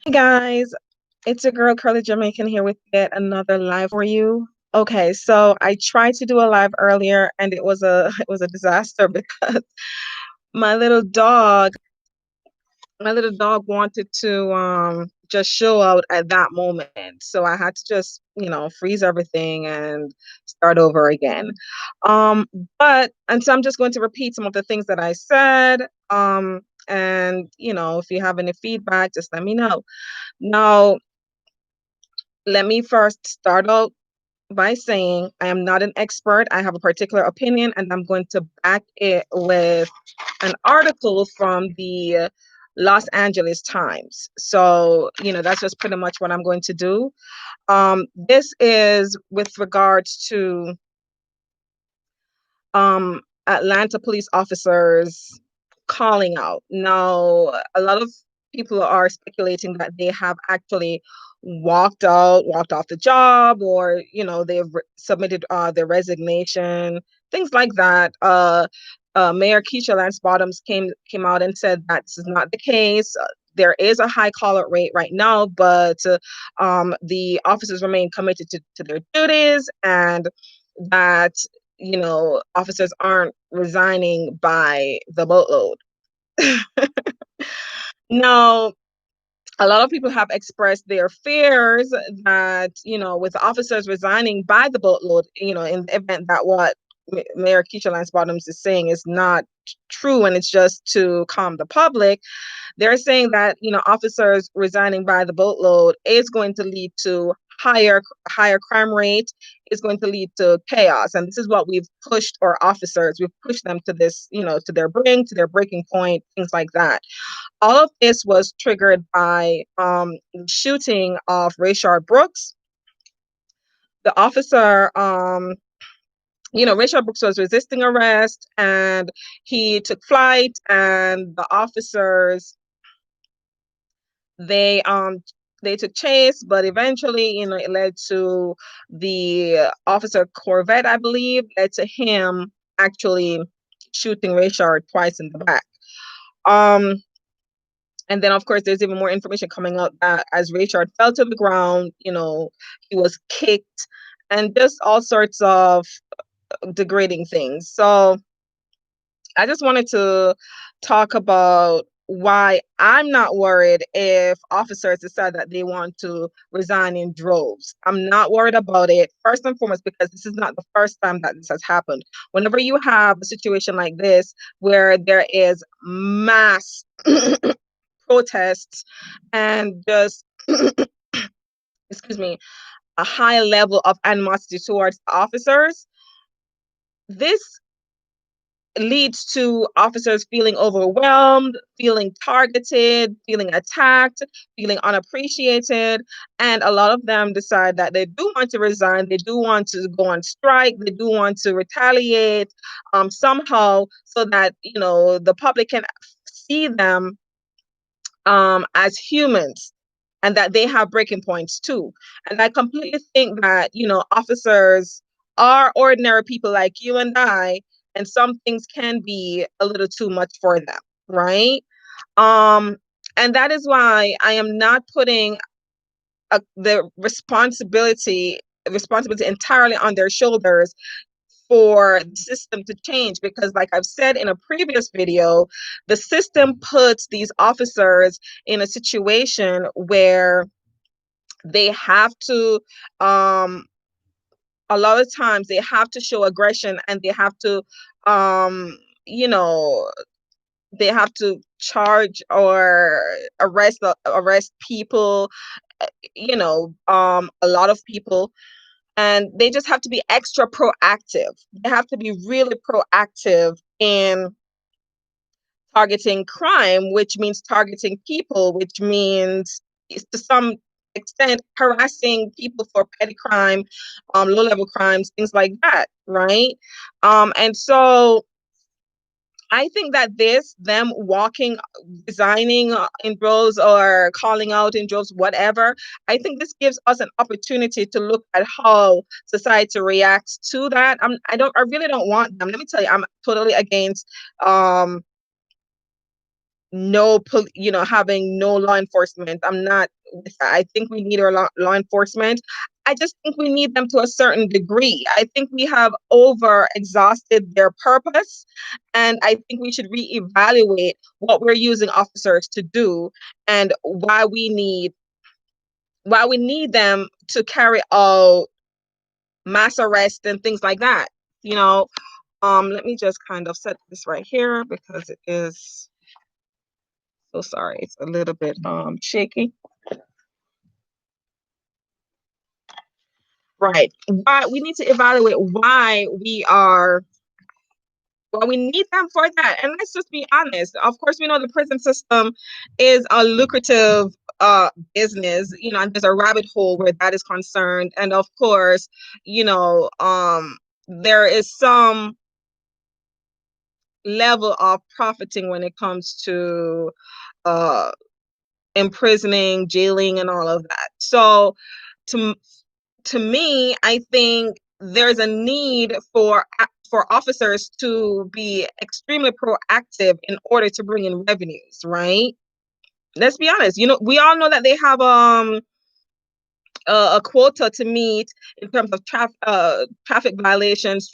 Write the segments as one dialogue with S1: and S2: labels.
S1: Hey guys, it's your girl Curly Jamaican here with yet another live for you. Okay, so I tried to do a live earlier and it was a it was a disaster because my little dog, my little dog wanted to just show out at that moment. So I had to just, freeze everything and start over again. Um but and so I'm just going to repeat some of the things that I said. And if you have any feedback, just let me know. Now, let me first start out by saying I am not an expert. I have a particular opinion, and I'm going to back it with an article from the Los Angeles Times. So, that's just pretty much what I'm going to do. This is with regards to Atlanta police officers calling out. Now, a lot of people are speculating that they have actually walked off the job, or they've submitted their resignation, things like that. Mayor Keisha Lance Bottoms came out and said that this is not the case. There is a high call out rate right now, but the officers remain committed to their duties, and that officers aren't resigning by the boatload. Now, a lot of people have expressed their fears that, with officers resigning by the boatload, in the event that what Mayor Keisha Lance Bottoms is saying is not true and it's just to calm the public. They're saying that, officers resigning by the boatload is going to lead to higher crime rate, is going to lead to chaos. And this is what we've pushed our officers. We've pushed them to this, to their breaking point, things like that. All of this was triggered by the shooting of Rayshard Brooks. The officer, Rayshard Brooks was resisting arrest and he took flight, and the officers, they they took chase, but eventually, it led to the officer Corvette, I believe, led to him actually shooting Rayshard twice in the back. Um, and then, of course, there's even more information coming up that as Rayshard fell to the ground, he was kicked and just all sorts of degrading things. So I just wanted to talk about why I'm not worried if officers decide that they want to resign in droves. I'm not worried about it, first and foremost, because this is not the first time that this has happened. Whenever you have a situation like this where there is mass protests and just, excuse me, a high level of animosity towards officers, this leads to officers feeling overwhelmed, feeling targeted, feeling attacked, feeling unappreciated. And a lot of them decide that they do want to resign, they do want to go on strike, they do want to retaliate somehow, so that, the public can see them as humans and that they have breaking points too. And I completely think that, officers are ordinary people like you and I, and some things can be a little too much for them, right? Um, and that is why I am not putting the responsibility entirely on their shoulders for the system to change, because like I've said in a previous video, the system puts these officers in a situation where they have to a lot of times they have to show aggression, and they have to um you know they have to charge or arrest people, a lot of people, and they just have to be extra proactive. They have to be really proactive in targeting crime, which means targeting people, which means to some extent harassing people for petty crime, low level crimes, things like that, right? And so I think that them walking, resigning in droves or calling out in droves, whatever, I think this gives us an opportunity to look at how society reacts to that. I really don't want them. Let me tell you, I'm totally against um, having no law enforcement. I'm not with that. I think we need our law enforcement. I just think we need them to a certain degree. I think we have over exhausted their purpose, and I think we should reevaluate what we're using officers to do and why we need them to carry out mass arrest and things like that. You know, let me just kind of set this right here because it is so sorry. It's a little bit shaky. Right. Why we need to evaluate why we need them for that. And let's just be honest. Of course, we know the prison system is a lucrative business, and there's a rabbit hole where that is concerned. And of course, there is some level of profiting when it comes to uh imprisoning, jailing, and all of that. So to to me, I think there's a need for officers to be extremely proactive in order to bring in revenues, right? Let's be honest. We all know that they have a quota to meet in terms of traffic violations,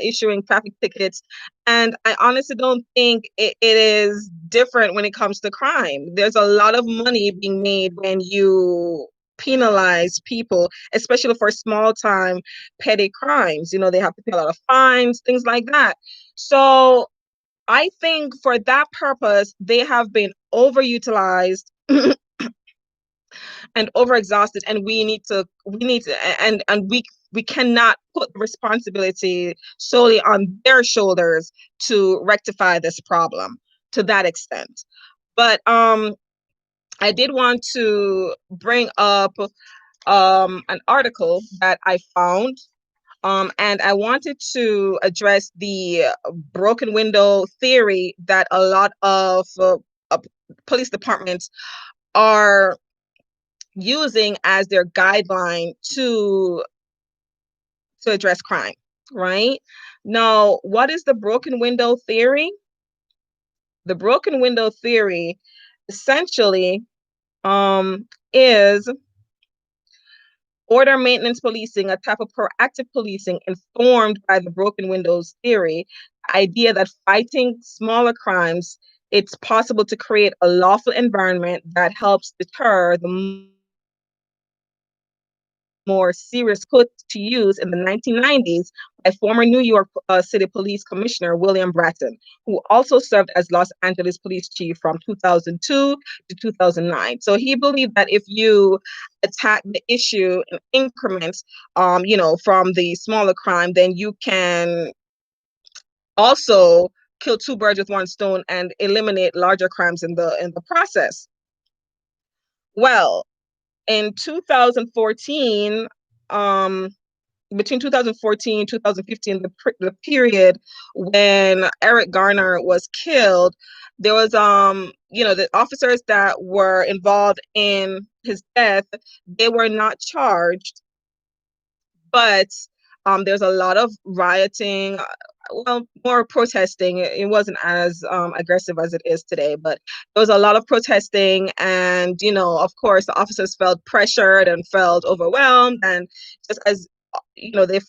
S1: issuing traffic tickets. And I honestly don't think it is different when it comes to crime. There's a lot of money being made when you penalize people, especially for small time petty crimes. They have to pay a lot of fines, things like that. So I think for that purpose, they have been overutilized and overexhausted, and we cannot put the responsibility solely on their shoulders to rectify this problem to that extent. But I did want to bring up an article that I found, and I wanted to address the broken window theory that a lot of police departments are using as their guideline to address crime, right? Now, what is the broken window theory? The broken window theory essentially is order maintenance policing, a type of proactive policing informed by the broken windows theory, idea that fighting smaller crimes, it's possible to create a lawful environment that helps deter the more serious put to use in the 1990s by former New York City Police Commissioner William Bratton, who also served as Los Angeles Police Chief from 2002 to 2009. So he believed that if you attack the issue in increments, from the smaller crime, then you can also kill two birds with one stone and eliminate larger crimes in the process. Well, in 2014, between 2014 and 2015, the period when Eric Garner was killed, there was the officers that were involved in his death, they were not charged, but there's a lot of rioting, well, more protesting. It wasn't as aggressive as it is today, but there was a lot of protesting, and of course, the officers felt pressured and felt overwhelmed, and just as they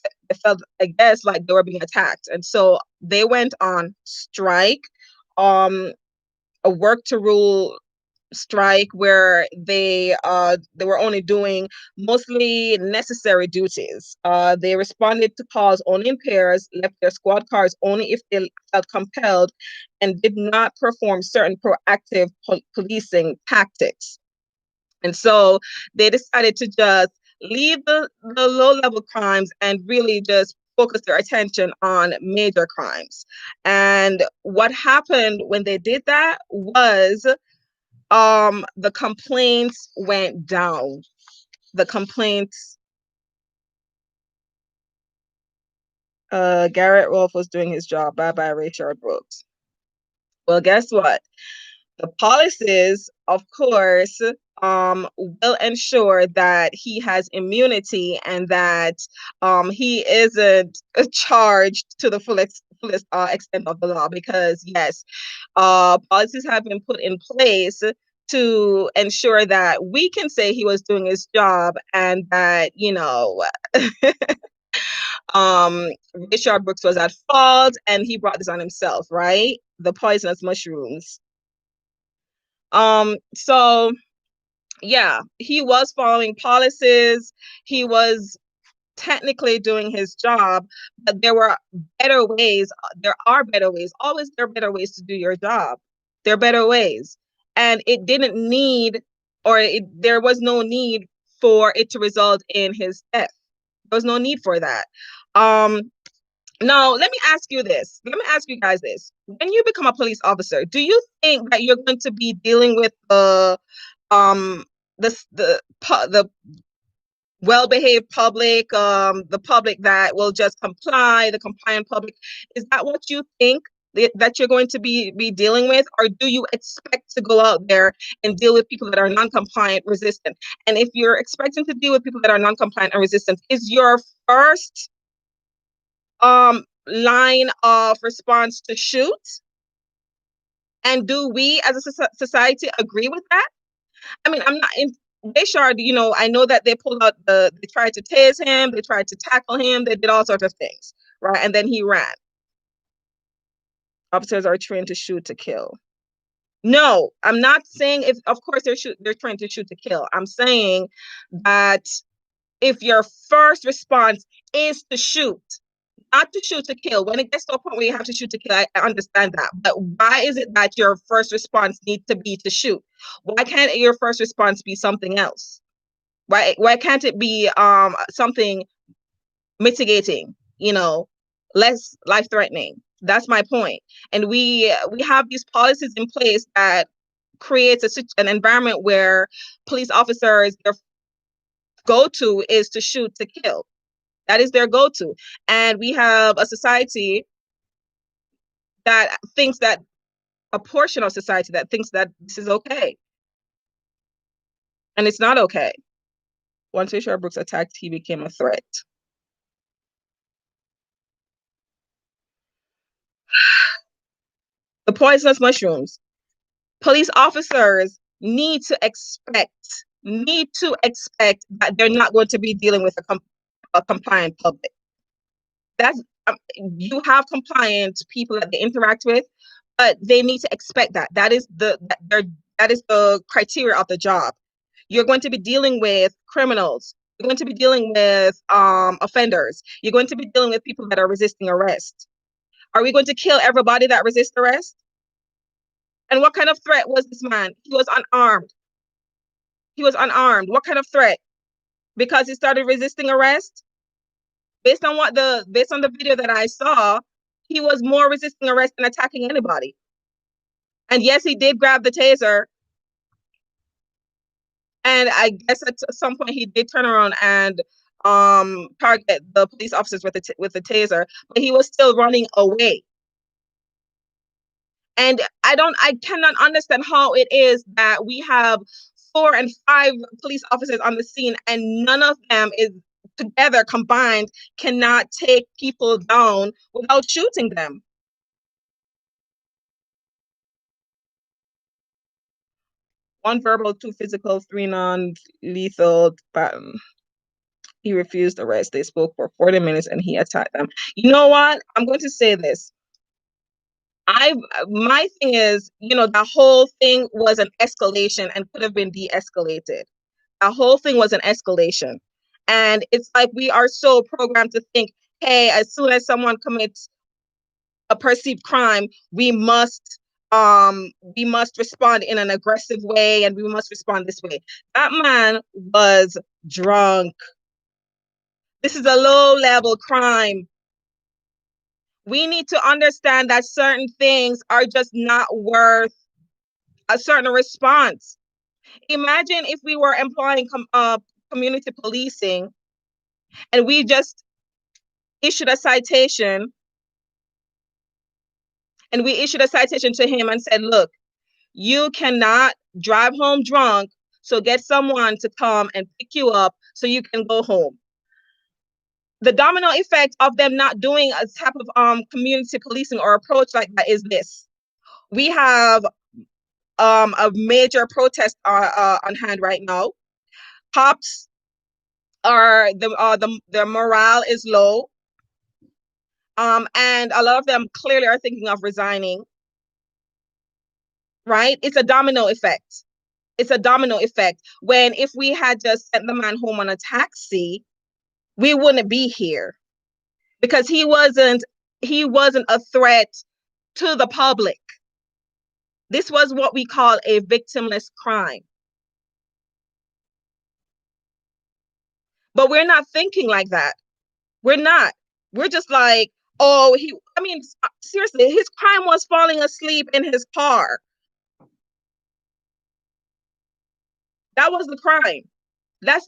S1: felt, I guess, like they were being attacked, and so they went on strike, a work to rule strike where they were only doing mostly necessary duties. They responded to calls only in pairs, left their squad cars only if they felt compelled, and did not perform certain proactive policing tactics. And so they decided to just leave the low level crimes and really just focus their attention on major crimes. And what happened when they did that was the complaints went down. The complaints Garrett Rolfe was doing his job. Bye bye, Rayshard Brooks. Well, guess what? The policies, of course, will ensure that he has immunity and that he isn't charged to the fullest extent of the law. Because yes, policies have been put in place to ensure that we can say he was doing his job and that, um, Richard Brooks was at fault and he brought this on himself, right? The poisonous mushrooms. So yeah, he was following policies. He was technically doing his job, but there were better ways. There are better ways. Always there are better ways to do your job. There are better ways. And it didn't need, there was no need for it to result in his death. There was no need for that. Um, Now, let me ask you this. Let me ask you guys this. When you become a police officer, do you think that you're going to be dealing with um the well-behaved public, the public that will just comply, the compliant public? Is that what you think that you're going to be dealing with, or do you expect to go out there and deal with people that are non-compliant, resistant? And if you're expecting to deal with people that are non-compliant and resistant, is your first line of response to shoot? And do we as a society agree with that? I mean, I'm not in Bayshard, I know that they pulled out they tried to tase him, they tried to tackle him, they did all sorts of things, right? And then he ran. Officers are trained to shoot to kill. No, I'm not saying if, of course, they're trained to shoot to kill. I'm saying that if your first response is to shoot, not to shoot to kill. When it gets to a point where you have to shoot to kill, I understand that. But why is it that your first response needs to be to shoot? Why can't your first response be something else? Why can't it be something mitigating, less life threatening? That's my point. And we have these policies in place that creates an environment where police officers, their go-to is to shoot to kill. That is their go-to. And we have a society that thinks that a portion of society that thinks that this is okay. And it's not okay. Once Richard Brooks attacked, he became a threat. The poisonous mushrooms. Police officers need to expect that they're not going to be dealing with a compliant public. That's You have compliant people that they interact with, but they need to expect that. That is the criteria of the job. You're going to be dealing with criminals. You're going to be dealing with offenders. You're going to be dealing with people that are resisting arrest. Are we going to kill everybody that resists arrest? And what kind of threat was this man? He was unarmed. He was unarmed. What kind of threat? Because he started resisting arrest? Based on the video that I saw, he was more resisting arrest than attacking anybody. And yes, he did grab the taser. And I guess at some point he did turn around and target the police officers with the taser, but he was still running away. And I cannot understand how it is that we have 4 and 5 police officers on the scene and none of them is together combined cannot take people down without shooting them. One verbal, 2 physical, 3 non-lethal. He refused arrest. They spoke for 40 minutes and he attacked them. You know what? I'm going to say this. My thing is, the whole thing was an escalation and could have been de-escalated. The whole thing was an escalation. And it's like we are so programmed to think, hey, as soon as someone commits a perceived crime, we must respond in an aggressive way and we must respond this way. That man was drunk. This is a low-level crime. We need to understand that certain things are just not worth a certain response. Imagine if we were employing community policing and we just issued a citation to him and said, look, you cannot drive home drunk So get someone to come and pick you up so you can go home. The domino effect of them not doing a type of community policing or approach like that is this. We have a major protest on hand right now. Cops are their morale is low. And a lot of them clearly are thinking of resigning. Right? It's a domino effect. It's a domino effect. When if we had just sent the man home on a taxi, we wouldn't be here because he wasn't a threat to the public. This was what we call a victimless crime. But we're not thinking like that. We're not. We're just like, oh, seriously, his crime was falling asleep in his car. That was the crime. That's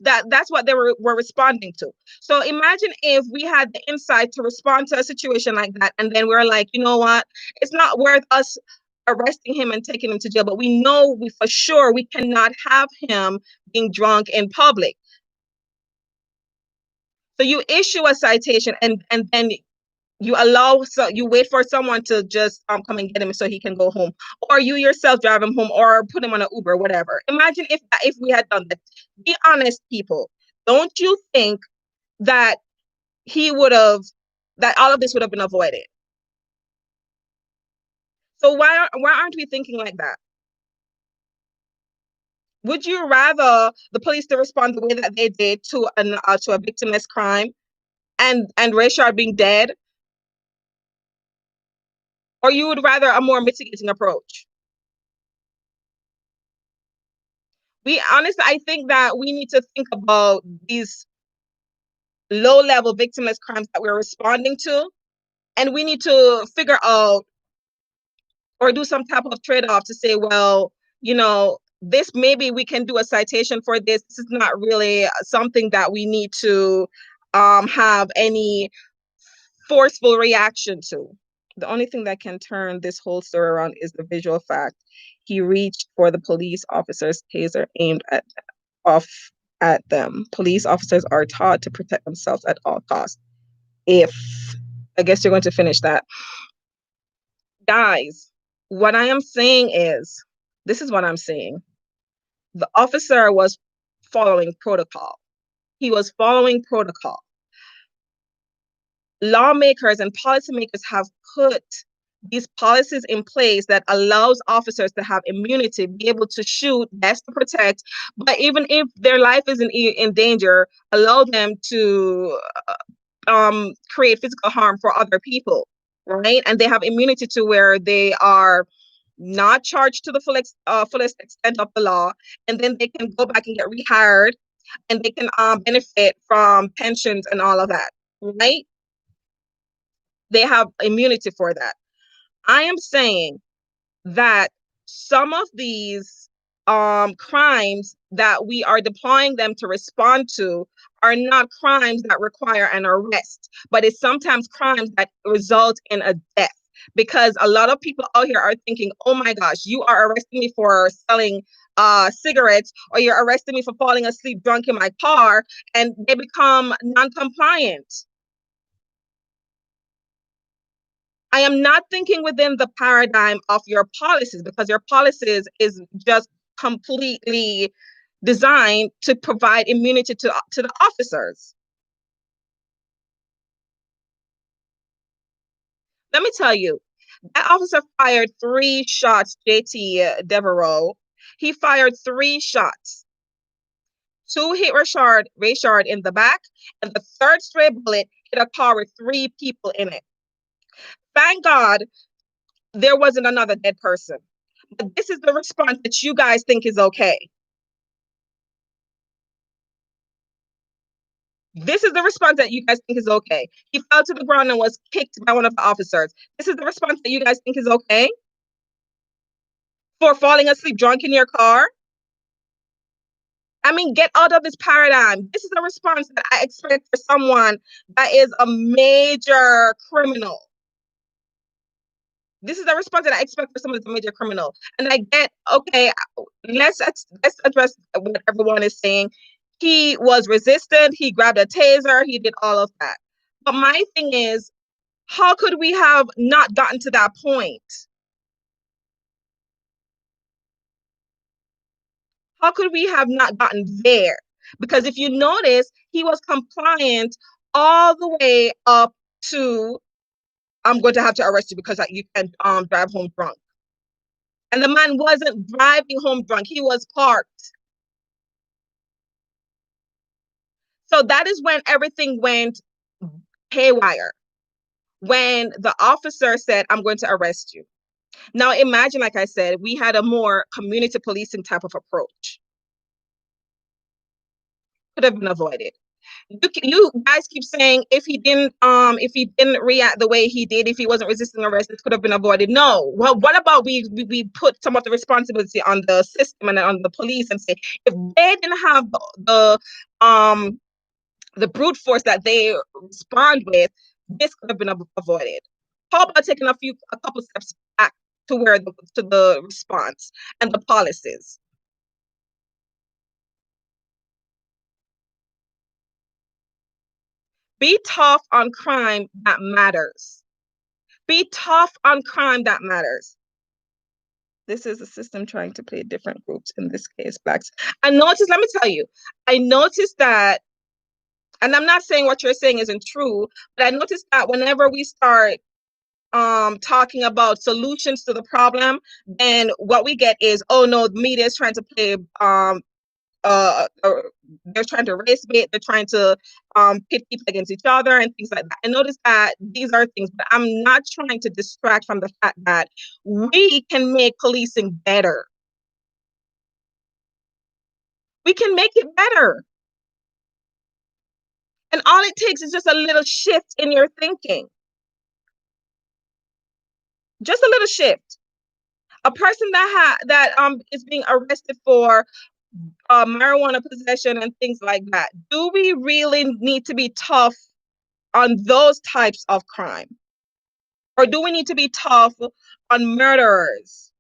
S1: what they were responding to. So imagine if we had the insight to respond to a situation like that, and then we're like, you know what? It's not worth us arresting him and taking him to jail, but we know for sure we cannot have him being drunk in public. So you issue a citation and then you wait for someone to just come and get him so he can go home, or you yourself drive him home or put him on an Uber, whatever. Imagine if we had done that. Be honest, people. Don't you think that that all of this would have been avoided? So why aren't we thinking like that? Would you rather the police to respond the way that they did to a victimless crime and Rayshard being dead, or you would rather a more mitigating approach? I think that we need to think about these low-level victimless crimes that we're responding to, and we need to figure out or do some type of trade-off to say, well, this, maybe we can do a citation for this. This is not really something that we need to have any forceful reaction to. The only thing that can turn this whole story around is the visual fact. He reached for the police officer's taser aimed at them. Police officers are taught to protect themselves at all costs. I guess you're going to finish that. Guys, what I am saying is, this is what I'm saying. The officer was following protocol. He was following protocol. Lawmakers and policymakers have put these policies in place that allows officers to have immunity, be able to shoot, yes, to protect, but even if their life is in danger, allow them to create physical harm for other people, right? And they have immunity to where they are not charged to the fullest extent of the law, and then they can go back and get rehired, and they can benefit from pensions and all of that, right? They have immunity for that. I am saying that some of these crimes that we are deploying them to respond to are not crimes that require an arrest, but it's sometimes crimes that result in a death. Because a lot of people out here are thinking, oh my gosh, you are arresting me for selling cigarettes, or you're arresting me for falling asleep drunk in my car, and they become non-compliant. I am not thinking within the paradigm of your policies, because your policies is just completely designed to provide immunity to the officers. Let me tell you, that officer fired 3 shots, JT Devereaux. He fired 3 shots. 2 hit Rayshard in the back, and the third stray bullet hit a car with 3 people in it. Thank God there wasn't another dead person. But this is the response that you guys think is okay. This is the response that you guys think is okay. He fell to the ground and was kicked by one of the officers. This is the response that you guys think is okay? For falling asleep drunk in your car? I mean, get out of this paradigm. This is a response that I expect for someone that is a major criminal. This is the response that I expect for someone who's a major criminal. And I get, okay, let's address what everyone is saying. He was resistant. He grabbed a taser. He did all of that. But my thing is, how could we have not gotten to that point? How could we have not gotten there? Because if you notice, he was compliant all the way up to, I'm going to have to arrest you because you can't drive home drunk. And the man wasn't driving home drunk. He was parked. So that is when everything went haywire. When the officer said, I'm going to arrest you. Now imagine, like I said, we had a more community policing type of approach. Could have been avoided. You guys keep saying if he didn't react the way he did, if he wasn't resisting arrest, it could have been avoided. No. Well, what about we put some of the responsibility on the system and on the police and say if they didn't have the brute force that they respond with, this could have been avoided. How about taking a couple steps back to the response and the policies? Be tough on crime that matters. Be tough on crime that matters. This is a system trying to play different groups, in this case, blacks. Let me tell you, I noticed that, and I'm not saying what you're saying isn't true, but I noticed that whenever we start talking about solutions to the problem, then what we get is, oh no, the media is trying to play uh, uh, they're trying to race bait, they're trying to pit people against each other and things like that. I notice that these are things, but I'm not trying to distract from the fact that we can make policing better. We can make it better. And all it takes is just a little shift in your thinking. Just a little shift. A person that is being arrested for marijuana possession and things like that. Do we really need to be tough on those types of crime? Or do we need to be tough on murderers,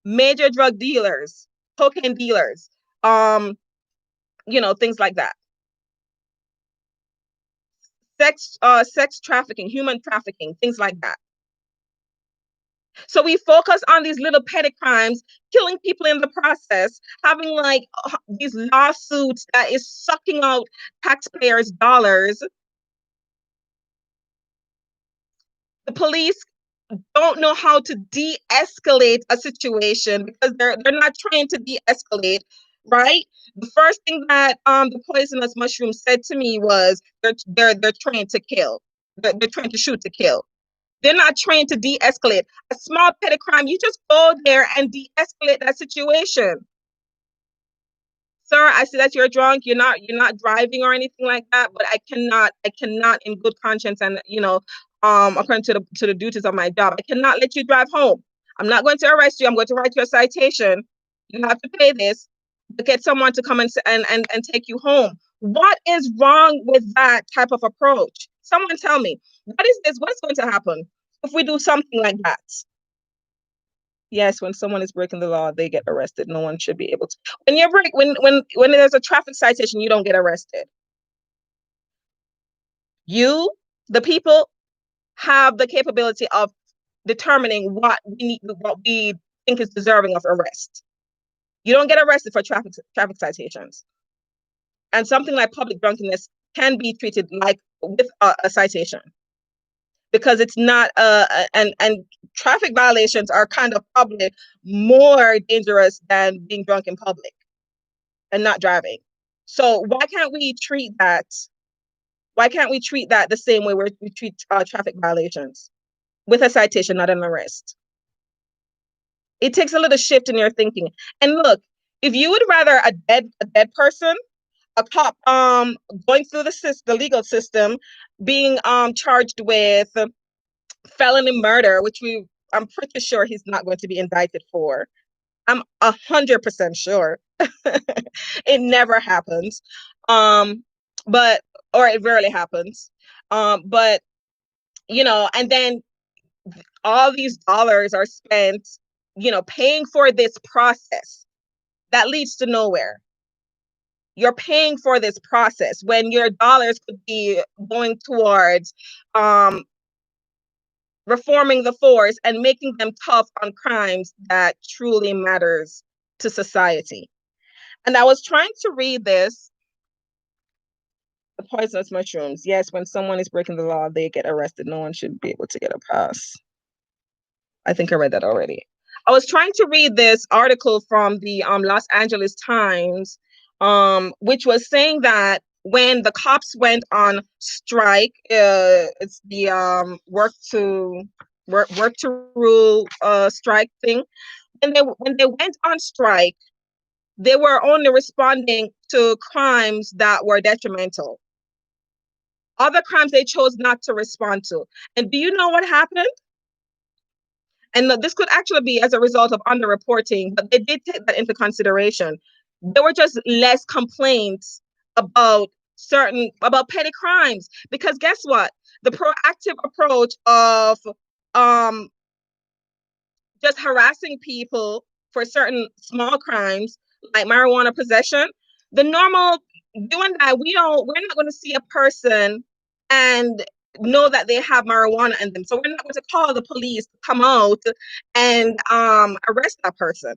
S1: major drug dealers, cocaine dealers, things like that? Sex trafficking, human trafficking, things like that. So we focus on these little petty crimes, killing people in the process, having like these lawsuits that is sucking out taxpayers' dollars. The police don't know how to de-escalate a situation because they're not trained to de-escalate, right? The first thing that the poisonous mushroom said to me was they're trained to kill. They're trained to shoot to kill. They're not trained to de-escalate. A small petty crime, you just go there and de-escalate that situation. Sir, I see that you're drunk. You're not driving or anything like that, but I cannot in good conscience and according to the duties of my job, I cannot let you drive home. I'm not going to arrest you. I'm going to write you a citation. You have to pay this to get someone to come and take you home. What is wrong with that type of approach? Someone tell me, what is this? What is going to happen if we do something like that? Yes, when someone is breaking the law, they get arrested. No one should be able to. When there's a traffic citation, you don't get arrested. You, the people, have the capability of determining what we think is deserving of arrest. You don't get arrested for traffic citations. And something like public drunkenness can be treated like with a citation because it's not and traffic violations are kind of probably more dangerous than being drunk in public and not driving. So why can't we treat that? Why can't we treat that the same way we treat traffic violations with a citation, not an arrest? It takes a little shift in your thinking. And look, if you would rather a dead person, a cop going through the legal system, being charged with felony murder, which I'm pretty sure he's not going to be indicted for. I'm 100% sure. It never happens. But or it rarely happens. But and then all these dollars are spent, paying for this process that leads to nowhere. You're paying for this process when your dollars could be going towards reforming the force and making them tough on crimes that truly matters to society. And I was trying to read this. The poisonous mushrooms. Yes, when someone is breaking the law, they get arrested. No one should be able to get a pass. I think I read that already. I was trying to read this article from the Los Angeles Times, which was saying that when the cops went on strike, it's the work to rule strike thing. When they went on strike, they were only responding to crimes that were detrimental. Other crimes they chose not to respond to. And do you know what happened? And this could actually be as a result of underreporting, but they did take that into consideration. There were just less complaints about petty crimes, because guess what? The proactive approach of um, just harassing people for certain small crimes like marijuana possession, the normal, you and I, we're not going to see a person and know that they have marijuana in them. So we're not going to call the police to come out and arrest that person.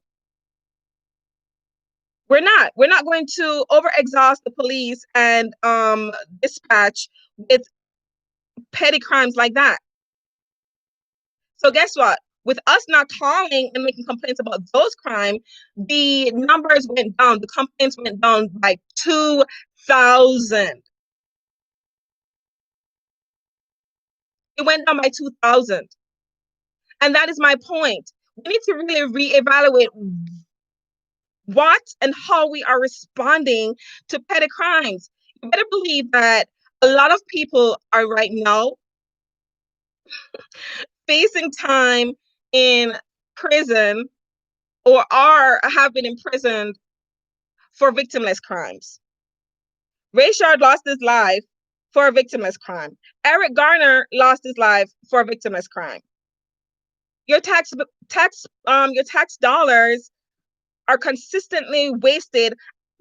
S1: We're not going to overexhaust the police and dispatch with petty crimes like that. So guess what? With us not calling and making complaints about those crimes, the numbers went down. The complaints went down by 2,000. It went down by 2,000. And that is my point. We need to really reevaluate what and how we are responding to petty crimes. You better believe that a lot of people are right now facing time in prison or have been imprisoned for victimless crimes. Rayshard lost his life for a victimless crime. Eric Garner lost his life for a victimless crime. Your tax dollars are consistently wasted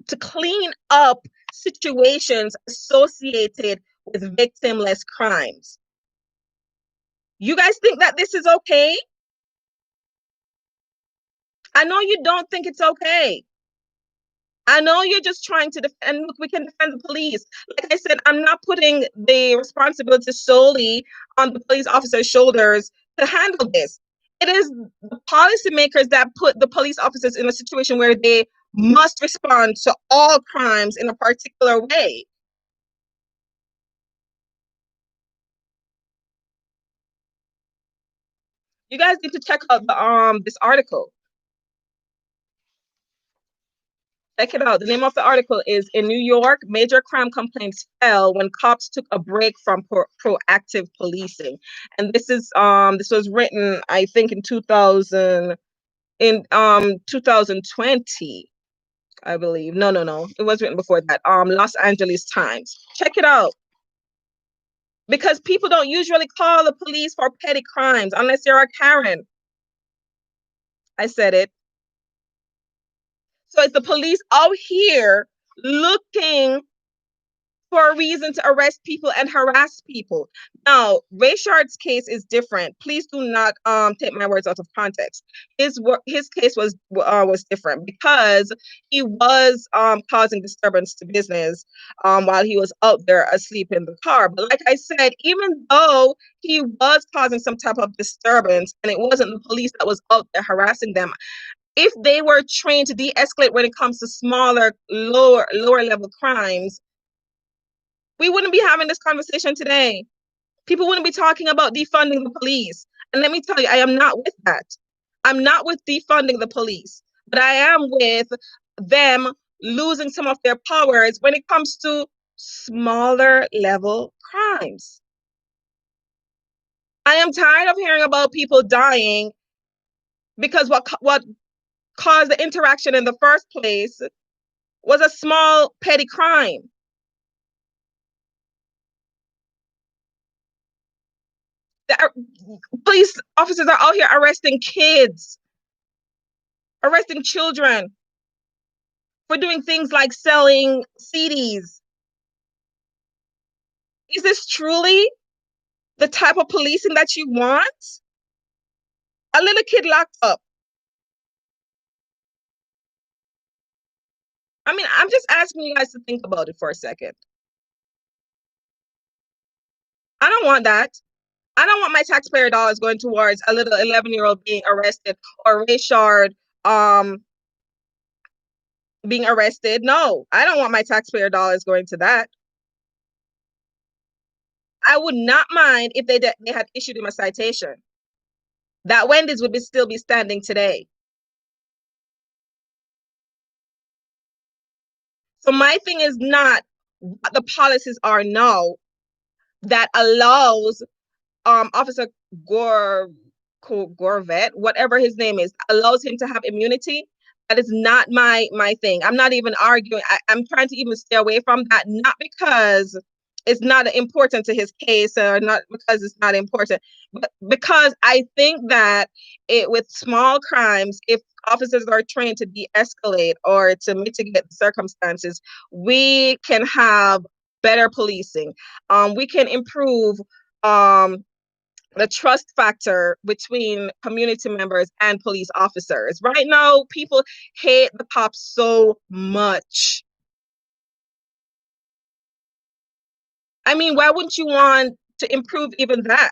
S1: to clean up situations associated with victimless crimes. You guys think that this is okay? I know you don't think it's okay. I know you're just trying to defend. Look, we can defend the police. Like I said, I'm not putting the responsibility solely on the police officer's shoulders to handle this. It is the policymakers that put the police officers in a situation where they must respond to all crimes in a particular way. You guys need to check out this article. Check it out. The name of the article is In New York, Major Crime Complaints Fell When Cops Took a Break from Proactive Policing. And this was written, I think, in 2020, I believe. No. It was written before that. Los Angeles Times. Check it out. Because people don't usually call the police for petty crimes unless you're a Karen. I said it. So it's the police out here looking for a reason to arrest people and harass people. Now, Rayshard's case is different. Please do not take my words out of context. His case was different because he was causing disturbance to business while he was out there asleep in the car. But like I said, even though he was causing some type of disturbance and it wasn't the police that was out there harassing them, if they were trained to de-escalate when it comes to smaller, lower level crimes, we wouldn't be having this conversation today. People wouldn't be talking about defunding the police. And let me tell you, I am not with that. I'm not with defunding the police, but I am with them losing some of their powers when it comes to smaller level crimes. I am tired of hearing about people dying because what caused the interaction in the first place was a small petty crime. Police officers are out here arresting kids, arresting children for doing things like selling CDs. Is this truly the type of policing that you want? A little kid locked up. I mean, I'm just asking you guys to think about it for a second. I don't want that. I don't want my taxpayer dollars going towards a little 11-year-old being arrested or Rayshard being arrested. No, I don't want my taxpayer dollars going to that. I would not mind if they had issued him a citation. That Wendy's would still be standing today. So my thing is not what the policies are now that allows Officer Gorvet, whatever his name is, allows him to have immunity. That is not my thing. I'm not even arguing. I'm trying to even stay away from that, not because it's not important to his case or not because it's not important, but because I think that with small crimes, if officers are trained to de-escalate or to mitigate the circumstances, we can have better policing. We can improve the trust factor between community members and police officers. Right now, people hate the cops so much. I mean, why wouldn't you want to improve even that?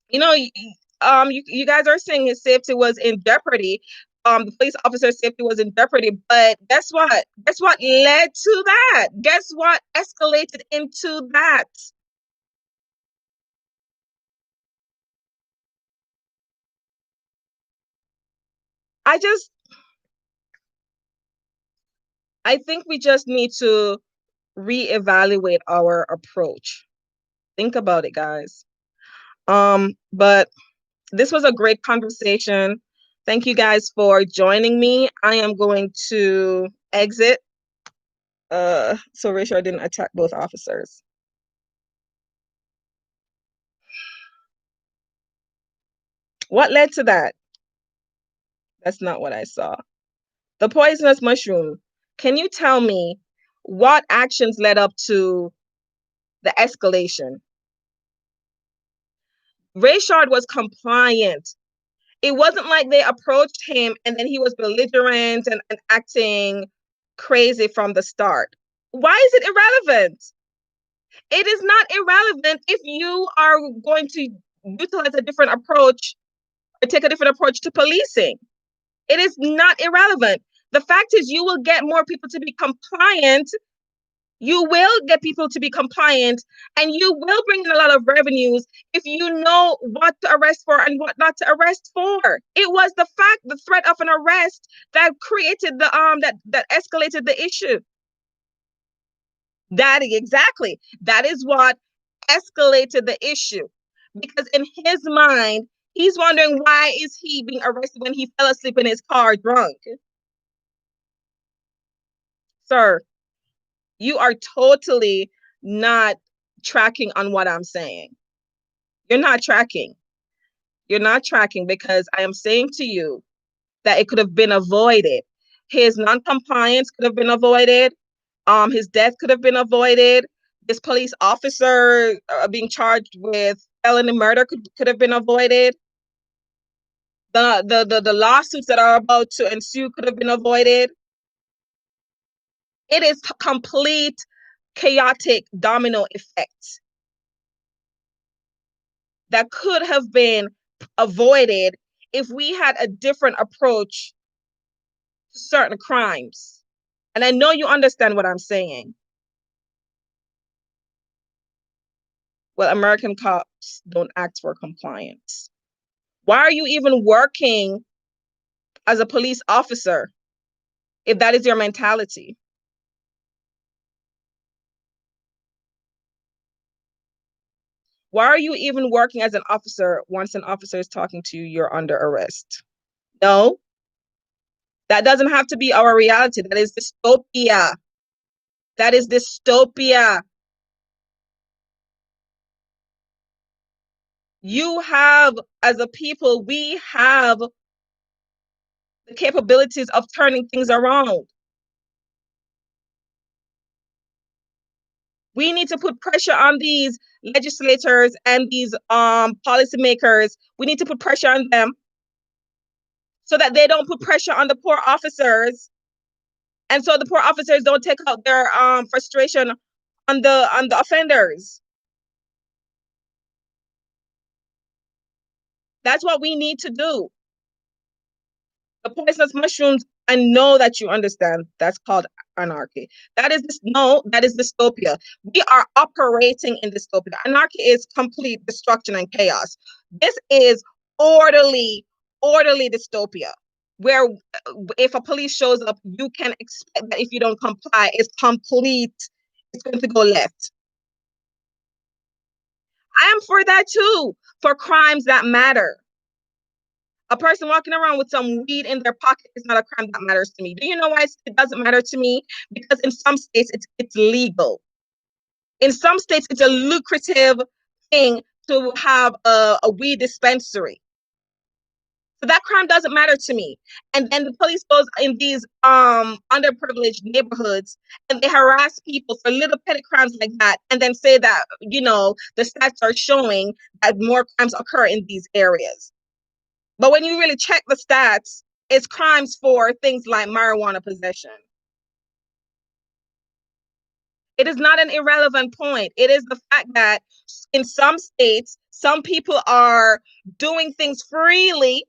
S1: You know, you guys are saying his safety was in jeopardy. The police officer's safety was in jeopardy, but guess what? Guess what led to that? Guess what escalated into that? I just, I think we just need to reevaluate our approach. Think about it, guys. But this was a great conversation. Thank you guys for joining me. I am going to exit. So Rachel didn't attack both officers. What led to that? That's not what I saw. The poisonous mushroom. Can you tell me what actions led up to the escalation? Rayshard was compliant. It wasn't like they approached him and then he was belligerent and acting crazy from the start. Why is it irrelevant? It is not irrelevant if you are going to utilize a different approach or take a different approach to policing. It is not irrelevant. The fact is, you will get more people to be compliant. You will get people to be compliant, and you will bring in a lot of revenues if you know what to arrest for and what not to arrest for. It was the threat of an arrest that created that escalated the issue. That exactly. That is what escalated the issue. Because in his mind, he's wondering why is he being arrested when he fell asleep in his car drunk. Sir, you are totally not tracking on what I'm saying. You're not tracking. You're not tracking because I am saying to you that it could have been avoided. His non-compliance could have been avoided. His death could have been avoided. This police officer being charged with felony murder could have been avoided. The lawsuits that are about to ensue could have been avoided. It is complete chaotic domino effect that could have been avoided if we had a different approach to certain crimes. And I know you understand what I'm saying. Well, American cops don't act for compliance. Why are you even working as a police officer if that is your mentality? Why are you even working as an officer once an officer is talking to you, you're under arrest? No, that doesn't have to be our reality. That is dystopia. That is dystopia. You have, as a people, we have the capabilities of turning things around. We need to put pressure on these legislators and these policymakers. We need to put pressure on them so that they don't put pressure on the poor officers, and so the poor officers don't take out their frustration on the offenders. That's what we need to do. The poisonous mushrooms, I know that you understand. That's called anarchy. That is this. No, that is dystopia. We are operating in dystopia. Anarchy is complete destruction and chaos. This is orderly, orderly dystopia, where if a police shows up, you can expect that if you don't comply, it's complete. It's going to go left. I am for that too, for crimes that matter. A person walking around with some weed in their pocket is not a crime that matters to me. Do you know why it doesn't matter to me? Because in some states it's legal. In some states it's a lucrative thing to have a weed dispensary. So that crime doesn't matter to me. And then the police goes in these underprivileged neighborhoods and they harass people for little petty crimes like that, and then say that, the stats are showing that more crimes occur in these areas. But when you really check the stats, it's crimes for things like marijuana possession. It is not an irrelevant point. It is the fact that in some states, some people are doing things freely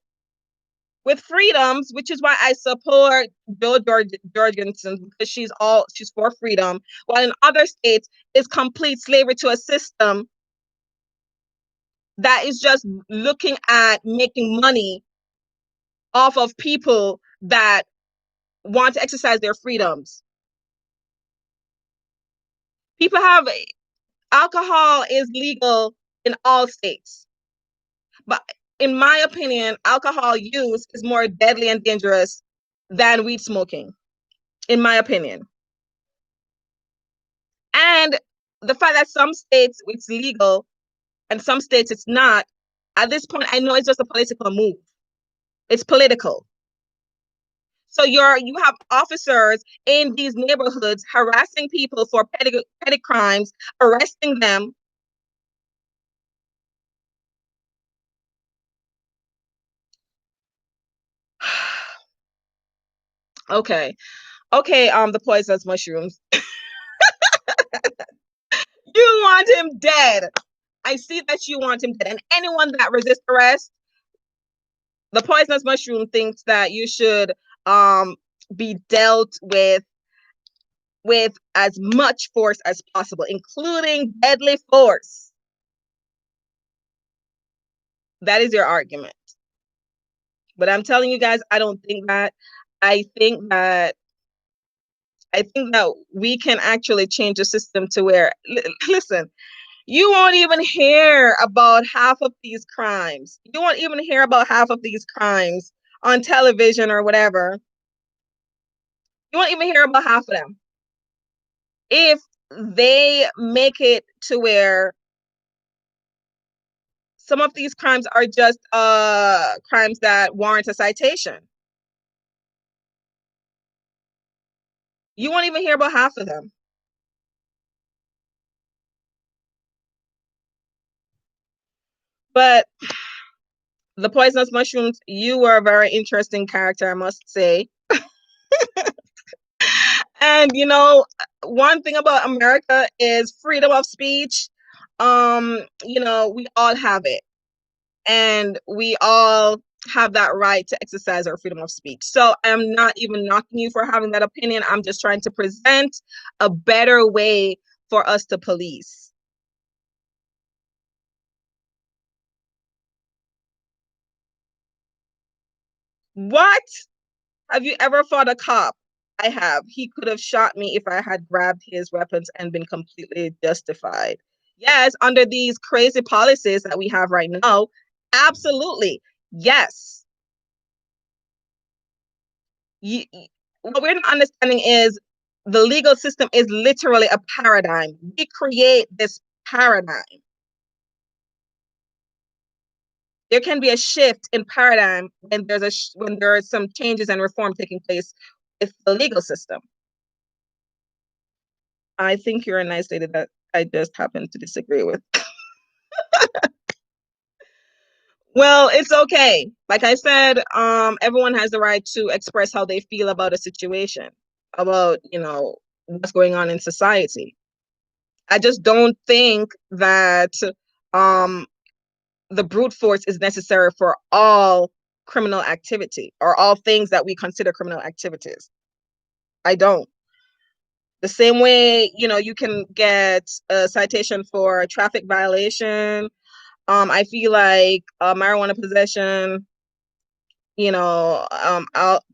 S1: with freedoms, which is why I support Bill Jorgensen, because she's for freedom, while in other states it's complete slavery to a system that is just looking at making money off of people that want to exercise their freedoms. People have Alcohol is legal in all states. But in my opinion, alcohol use is more deadly and dangerous than weed smoking, in my opinion. And the fact that some states it's legal and some states it's not, at this point, I know it's just a political move. It's political. So you have officers in these neighborhoods harassing people for petty crimes, arresting them. Okay. Okay, the poisonous mushrooms. You want him dead. I see that you want him dead. And anyone that resists arrest, the poisonous mushroom thinks that you should be dealt with as much force as possible, including deadly force. That is your argument. But I'm telling you guys, I don't think that. I think that we can actually change the system to where, listen, you won't even hear about half of these crimes. You won't even hear about half of these crimes on television or whatever. You won't even hear about half of them. If they make it to where some of these crimes are just crimes that warrant a citation, you won't even hear about half of them. But the poisonous mushrooms, you were a very interesting character, I must say. And one thing about America is freedom of speech. We all have it, and we all have that right to exercise our freedom of speech. So I'm not even knocking you for having that opinion. I'm just trying to present a better way for us to police. What? Have you ever fought a cop? I have. He could have shot me if I had grabbed his weapons and been completely justified. Yes, under these crazy policies that we have right now, absolutely. Yes. What we're not understanding is The legal system is literally a paradigm. We create this paradigm. There can be a shift in paradigm when when there are some changes and reform taking place with the legal system. I think you're a nice lady that I just happen to disagree with. Well, it's okay. Like I said, everyone has the right to express how they feel about a situation, about, what's going on in society. I just don't think that um, the brute force is necessary for all criminal activity or all things that we consider criminal activities. I don't. The same way, you can get a citation for a traffic violation. I feel like marijuana possession,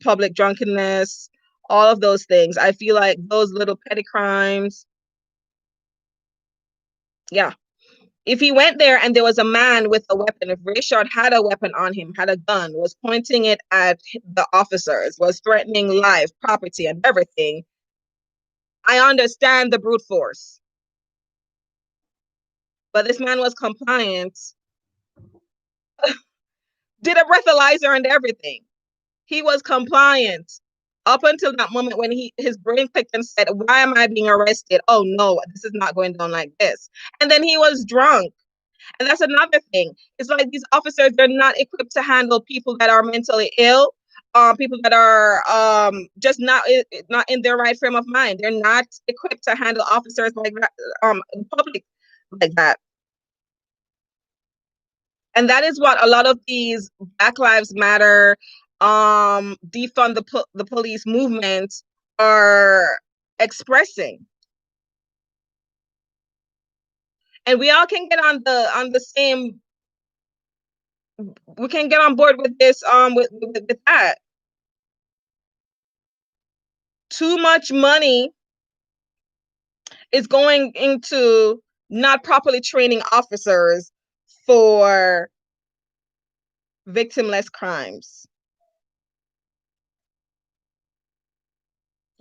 S1: public drunkenness, all of those things. I feel like those little petty crimes, yeah. If he went there and there was a man with a weapon, if Rayshard had a weapon on him, had a gun, was pointing it at the officers, was threatening life, property, and everything, I understand the brute force. But this man was compliant, did a breathalyzer and everything. He was compliant up until that moment when his brain clicked and said, "Why am I being arrested? Oh no, this is not going down like this." And then he was drunk. And that's another thing. It's like these officers, they're not equipped to handle people that are mentally ill, people that are just not in their right frame of mind. They're not equipped to handle officers like that, in public like that. And that is what a lot of these Black Lives Matter, defund the police movements are expressing. And we all can get on the same. We can get on board with this. With that. Too much money is going into not properly training officers for victimless crimes,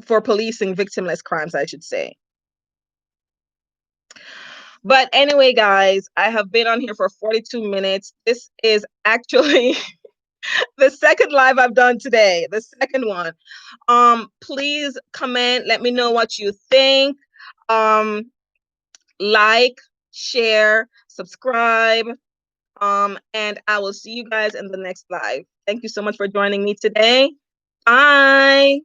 S1: for policing victimless crimes, I should say. But anyway, guys, I have been on here for 42 minutes. This is actually the second live I've done today, the second one. Please comment, let me know what you think. Like, share, subscribe. And I will see you guys in the next live. Thank you so much for joining me today. Bye.